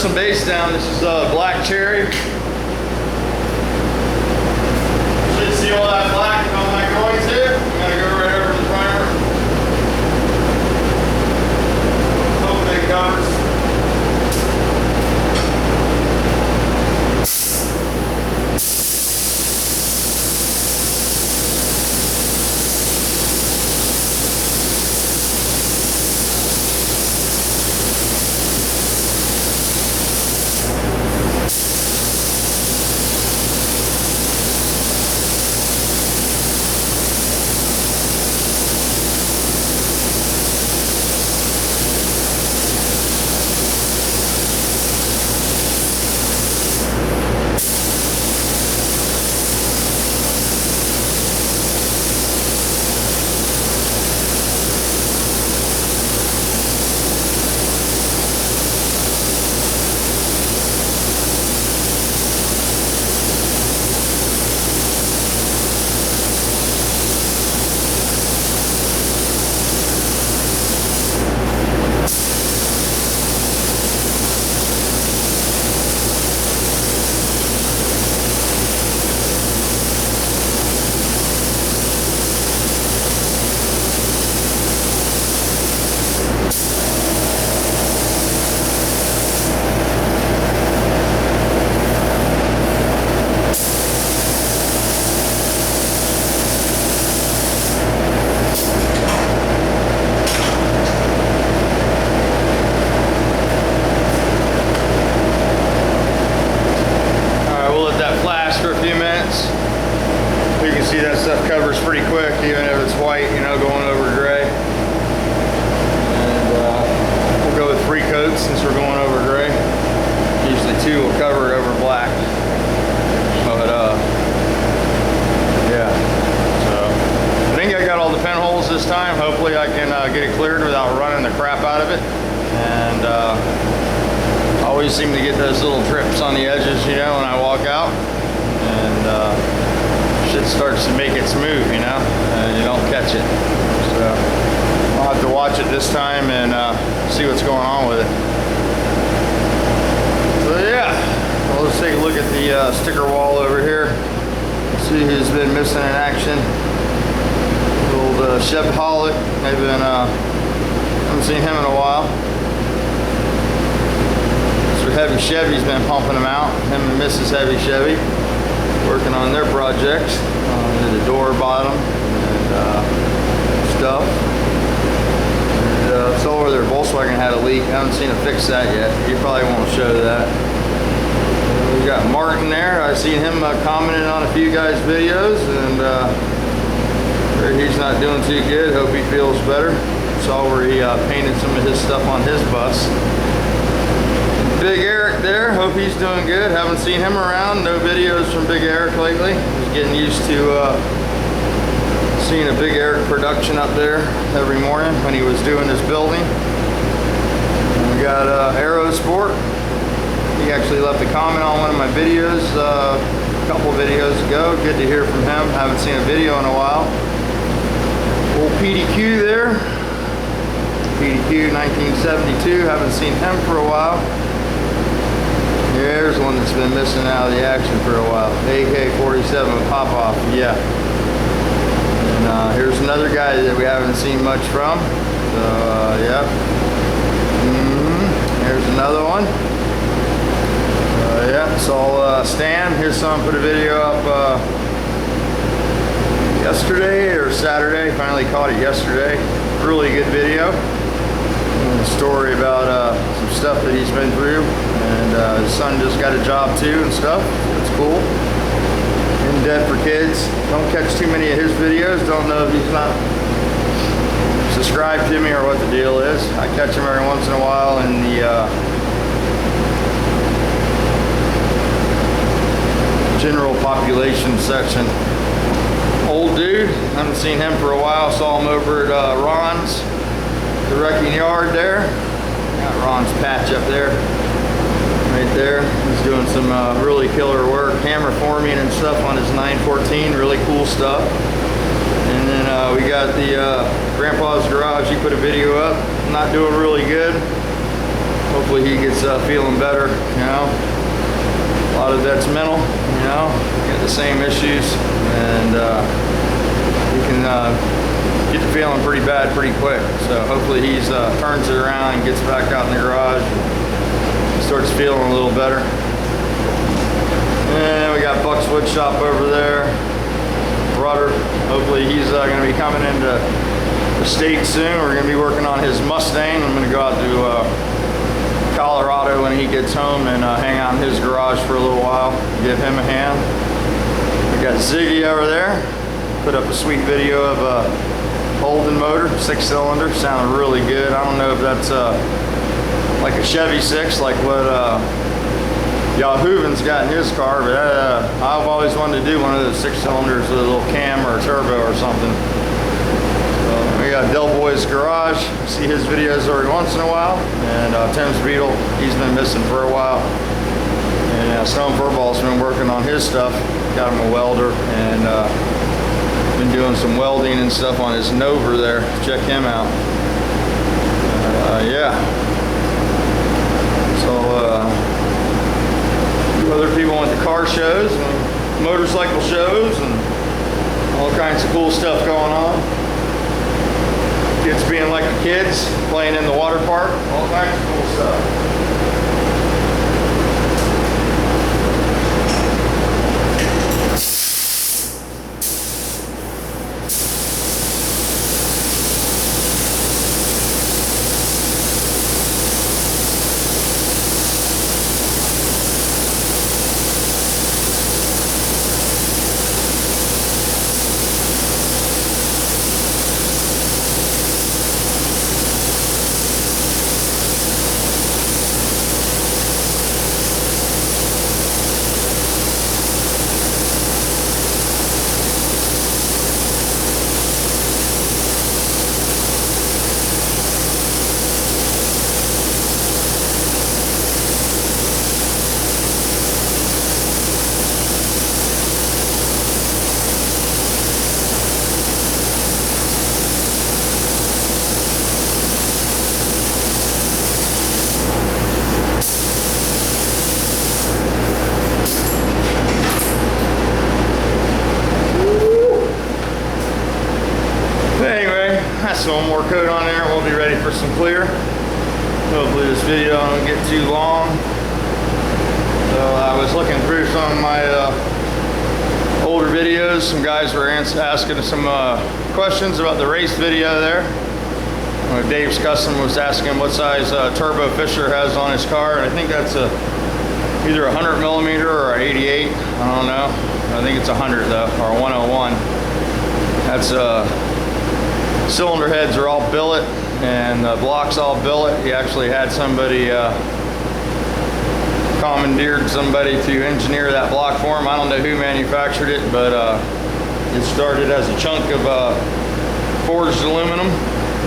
some base down. This is black cherry. Should see all that black on my groins here. I'm gonna go right over to the primer. Hope it covers. Covers pretty quick, even if it's white, you know, going over gray. And we'll go with 3 coats since we're going over gray. Usually 2 will cover it over black. But yeah. So I think I got all the pinholes this time. Hopefully I can get it cleared without running the crap out of it. And I always seem to get those little trips on the edges, you know, when I walk out. And shit starts to make it smooth, you know, and you don't catch it. So I'll have to watch it this time and see what's going on with it. So yeah, well, let's take a look at the sticker wall over here. See who's been missing in action. Old Chevy Holic. They've been haven't seen him in a while. So Heavy Chevy's been pumping them out. Him and Mrs. Heavy Chevy. Working on their projects, the door bottom and stuff. And it's over there. Volkswagen had a leak. I haven't seen him fix that yet. You probably won't show that. We got Martin there. I've seen him commenting on a few guys' videos, and he's not doing too good. Hope he feels better. Saw where he painted some of his stuff on his bus. Big Eric there, hope he's doing good. Haven't seen him around. No videos from Big Eric lately. He's getting used to seeing a Big Eric production up there every morning when he was doing his building. And we got Aerosport. He actually left a comment on one of my videos a couple videos ago. Good to hear from him. Haven't seen a video in a while. Old PDQ there. PDQ 1972. Haven't seen him for a while. Here's one that's been missing out of the action for a while. AK-47 pop-off, yeah. And here's another guy that we haven't seen much from. So, yeah. Here's another one. Yeah, saw Stan. Here's someone put a video up yesterday or Saturday. Finally caught it yesterday. Really good video. A story about some stuff that he's been through, and his son just got a job too and stuff. It's cool. In Debt for Kids. Don't catch too many of his videos. Don't know if he's not subscribed to me or what the deal is. I catch him every once in a while in the general population section. Old dude, haven't seen him for a while. Saw him over at Ron's, the wrecking yard there. Got Ron's patch up there, right there. He's doing some really killer work, hammer forming and stuff on his 914. Really cool stuff. And then we got the Grandpa's Garage. He put a video up. Not doing really good. Hopefully hopefully he gets feeling better, you know. A lot of that's mental, you know, get the same issues, and he can get to feeling pretty bad pretty quick. So hopefully he's turns it around and gets back out in the garage and starts feeling a little better. And we got Buck's Wood Shop over there. Rudder, hopefully he's going to be coming into the state soon. We're going to be working on his Mustang. I'm going to go out to Colorado when he gets home and hang out in his garage for a little while, give him a hand. We got Ziggy over there. Put up a sweet video of a Holden motor, 6-cylinder, sounded really good. I don't know if that's like a Chevy 6, like what Hooven's got in his car, but I've always wanted to do one of those 6-cylinders with a little cam or a turbo or something. We got Del Boy's Garage. See his videos every once in a while. And Tim's Beetle, he's been missing for a while. And Stone Furball's been working on his stuff. Got him a welder and been doing some welding and stuff on his Nova there. Check him out. Yeah. So other people went to car shows and motorcycle shows and all kinds of cool stuff going on. Kids being like the kids, playing in the water park, all kinds of cool stuff. One more coat on there and we'll be ready for some clear. Hopefully this video don't get too long. So I was looking through some of my older videos. Some guys were asking some questions about the race video there. Dave's Custom was asking what size turbo Fisher has on his car. I think that's either 100 millimeter or 88. I don't know. I think it's 100 though, or 101. That's cylinder heads are all billet and the blocks all billet. He actually had somebody commandeered somebody to engineer that block for him. I don't know who manufactured it, but it started as a chunk of forged aluminum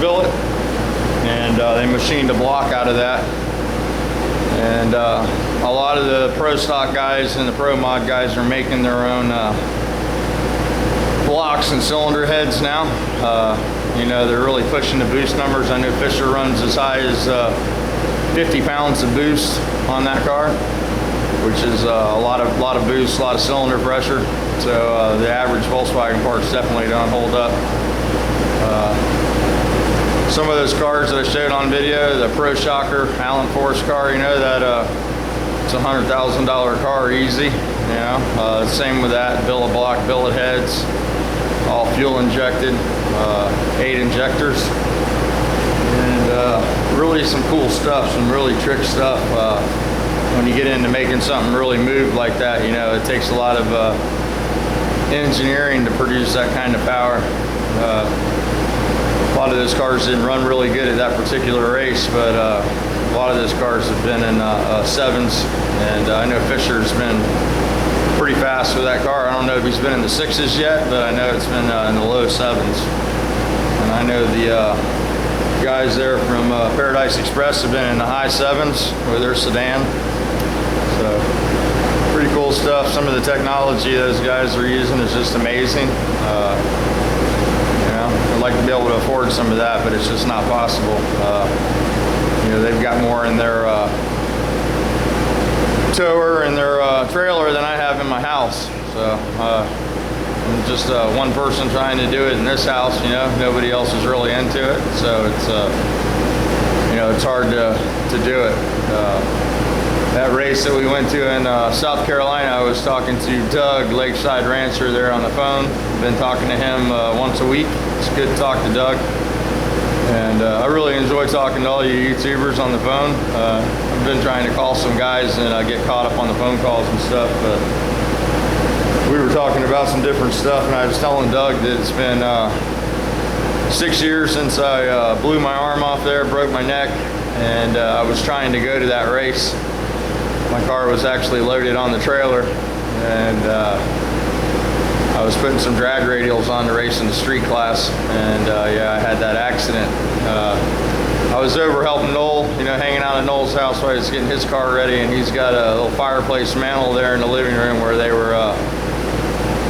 billet, and they machined a block out of that. And a lot of the pro stock guys and the pro mod guys are making their own blocks and cylinder heads now. You know, they're really pushing the boost numbers. I know Fisher runs as high as 50 pounds of boost on that car, which is a lot of boost, a lot of cylinder pressure. So the average Volkswagen parts definitely don't hold up. Some of those cars that I showed on video, the Pro Shocker Alan Force car, you know, that it's a $100,000 car easy. You know, same with that, billet block, billet heads, all fuel injected, 8 injectors, and really some cool stuff, some really trick stuff. When you get into making something really move like that, you know, it takes a lot of engineering to produce that kind of power. A lot of those cars didn't run really good at that particular race, but a lot of those cars have been in 7s, and I know Fisher's been pretty fast with that car. I don't know if he's been in the 6s yet, but I know it's been in the low 7s. And I know the guys there from Paradise Express have been in the high 7s with their sedan. So pretty cool stuff. Some of the technology those guys are using is just amazing. You know, I'd like to be able to afford some of that, but it's just not possible. You know, they've got more in their tower and their trailer than I have in my house. So I'm just one person trying to do it in this house. You know, nobody else is really into it, so it's you know, it's hard to do it. That race that we went to in South Carolina, I was talking to Doug, Lakeside Rancher, there on the phone. Been talking to him once a week. It's good to talk to Doug. And I really enjoy talking to all you YouTubers on the phone. I've been trying to call some guys and get caught up on the phone calls and stuff, but we were talking about some different stuff, and I was telling Doug that it's been 6 years since I blew my arm off there, broke my neck, and I was trying to go to that race. My car was actually loaded on the trailer, and I was putting some drag radials on to race in the street class, and yeah, I had that accident. I was over helping Noel, you know, hanging out at Noel's house while he was getting his car ready, and he's got a little fireplace mantle there in the living room where they were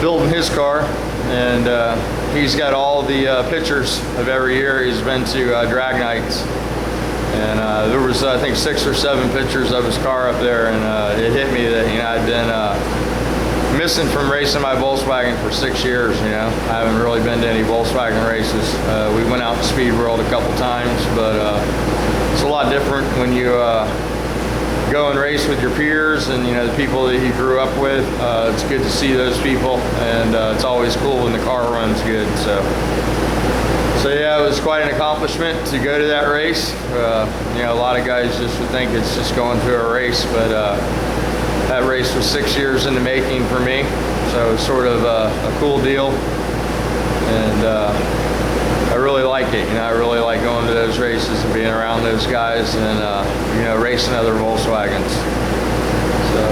building his car, and he's got all the pictures of every year he's been to drag nights. And there was, I think, 6 or 7 pictures of his car up there, and it hit me that, you know, I'd been missing from racing my Volkswagen for 6 years. You know, I haven't really been to any Volkswagen races. We went out to Speed World a couple times, but it's a lot different when you go and race with your peers and, you know, the people that you grew up with. It's good to see those people, and it's always cool when the car runs good. So yeah, it was quite an accomplishment to go to that race. You know, a lot of guys just would think it's just going to a race, but that race was 6 years in the making for me. So it was sort of a cool deal, and I really like it. You know, I really like going to those races and being around those guys, and you know, racing other Volkswagens. So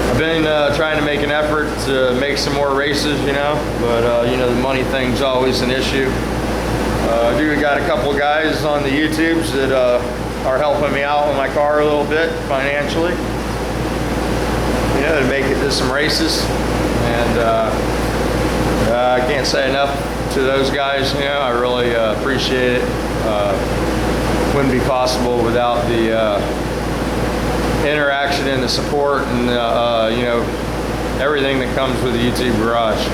I've been trying to make an effort to make some more races, you know, but you know, the money thing's always an issue. I do got a couple of guys on the YouTubes that are helping me out with my car a little bit financially, you know, to make it to some races. And I can't say enough to those guys. You know, I really appreciate it. Wouldn't be possible without the interaction and the support, and you know, everything that comes with the YouTube Garage.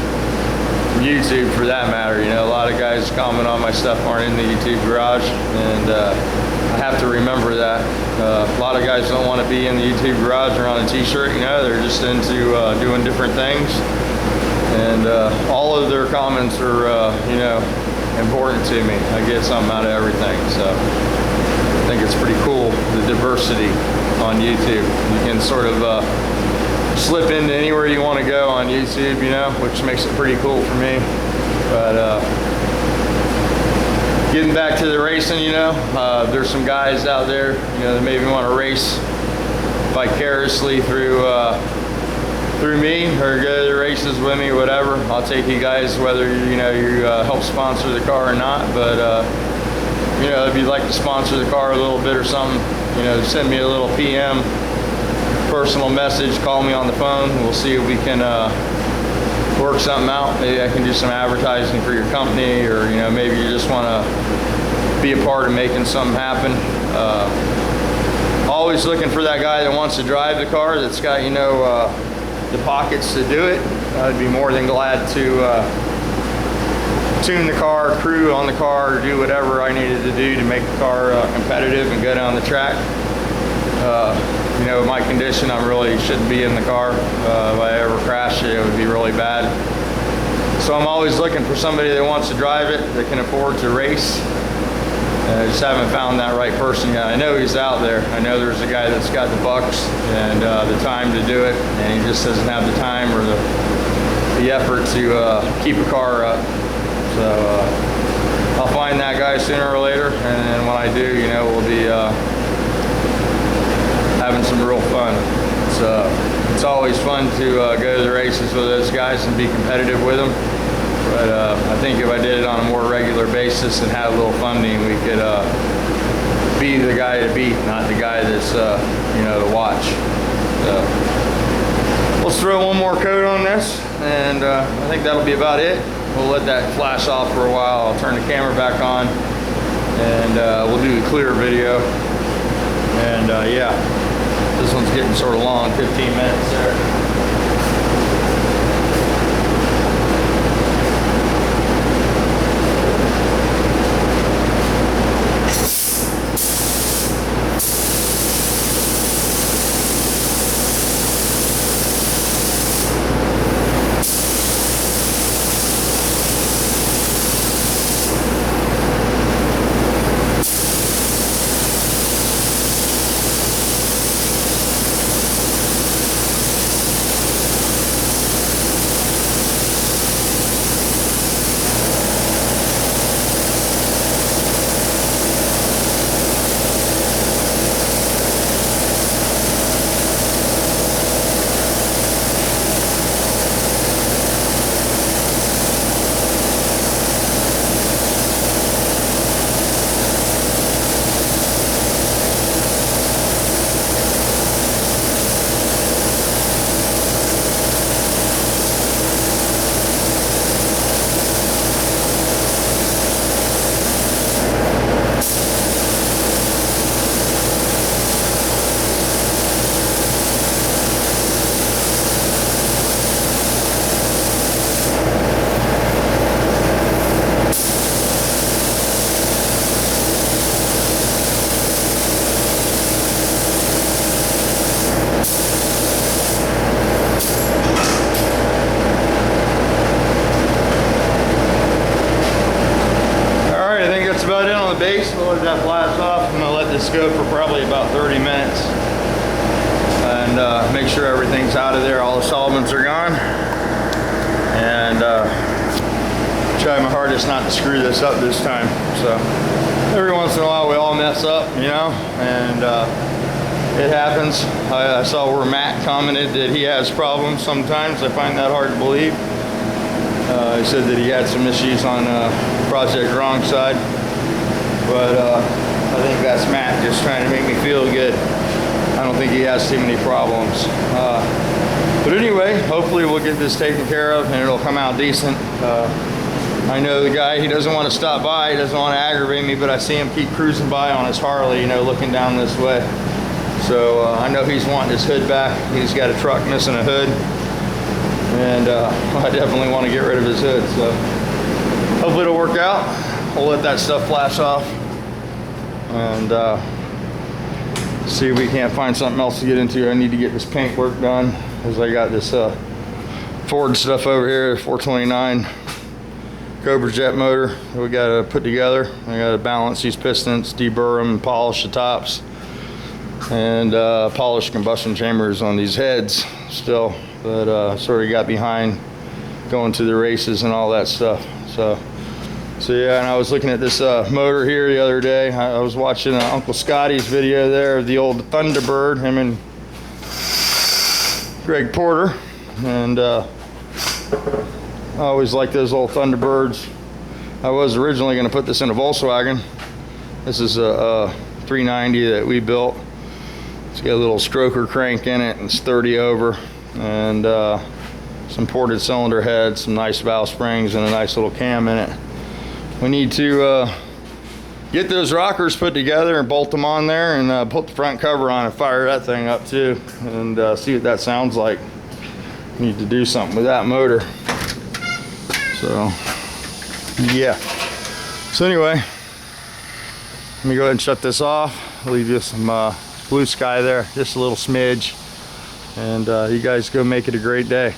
YouTube, for that matter. You know, a lot of guys comment on my stuff aren't in the YouTube Garage, and I have to remember that. A lot of guys don't want to be in the YouTube Garage or on a t-shirt. You know, they're just into doing different things, and all of their comments are you know, important to me. I get something out of everything, so I think it's pretty cool, the diversity on YouTube. You can sort of slip into anywhere you want to go on YouTube, you know, which makes it pretty cool for me. But getting back to the racing, you know, there's some guys out there, you know, that maybe want to race vicariously through me, or go to the races with me, whatever. I'll take you guys, whether you know, you help sponsor the car or not. But you know, if you'd like to sponsor the car a little bit or something, you know, send me a little PM, personal message, call me on the phone. We'll see if we can work something out. Maybe I can do some advertising for your company, or, you know, maybe you just want to be a part of making something happen. Always looking for that guy that wants to drive the car, that's got, you know, the pockets to do it. I'd be more than glad to tune the car, crew on the car, or do whatever I needed to do to make the car competitive and go down the track. You know, my condition, I really shouldn't be in the car. If I ever crashed it, it would be really bad. So I'm always looking for somebody that wants to drive it, that can afford to race. I just haven't found that right person yet. I know he's out there. I know there's a guy that's got the bucks and the time to do it, and he just doesn't have the time or the effort to keep a car up. So I'll find that guy sooner or later, and then when I do, you know, we'll be having some real fun. It's always fun to go to the races with those guys and be competitive with them. But I think if I did it on a more regular basis and had a little funding, we could be the guy to beat, not the guy that's you know, to watch. So let's throw one more coat on this, and I think that'll be about it. We'll let that flash off for a while. I'll turn the camera back on, and we'll do the clear video. And yeah, This one's getting sort of long, 15 minutes there. Base, we'll let that blast off. I'm gonna let this go for probably about 30 minutes and make sure everything's out of there, all the solvents are gone, and try my hardest not to screw this up this time. So every once in a while we all mess up, you know, and it happens. I saw where Matt commented that he has problems sometimes. I find that hard to believe. He said that he had some issues on Project Wrong Side. But I think that's Matt just trying to make me feel good. I don't think he has too many problems. But anyway, hopefully we'll get this taken care of and it'll come out decent. I know the guy, he doesn't want to stop by, he doesn't want to aggravate me, but I see him keep cruising by on his Harley, you know, looking down this way. So I know he's wanting his hood back. He's got a truck missing a hood. And I definitely want to get rid of his hood. So hopefully it'll work out. We'll let that stuff flash off and see if we can't find something else to get into. I need to get this paint work done because I got this Ford stuff over here, 429 Cobra Jet motor that we got to put together. I got to balance these pistons, deburr them, polish the tops, and polish combustion chambers on these heads still. But sort of got behind going to the races and all that stuff. So yeah, and I was looking at this motor here the other day. I was watching Uncle Scotty's video there of the old Thunderbird, him and Greg Porter. And I always like those old Thunderbirds. I was originally going to put this in a Volkswagen. This is a 390 that we built. It's got a little stroker crank in it, and it's 30 over. And some ported cylinder heads, some nice valve springs, and a nice little cam in it. We need to get those rockers put together and bolt them on there and put the front cover on and fire that thing up too and see what that sounds like. Need to do something with that motor. So yeah. So anyway, let me go ahead and shut this off. I'll leave you some blue sky there, just a little smidge. And you guys go make it a great day.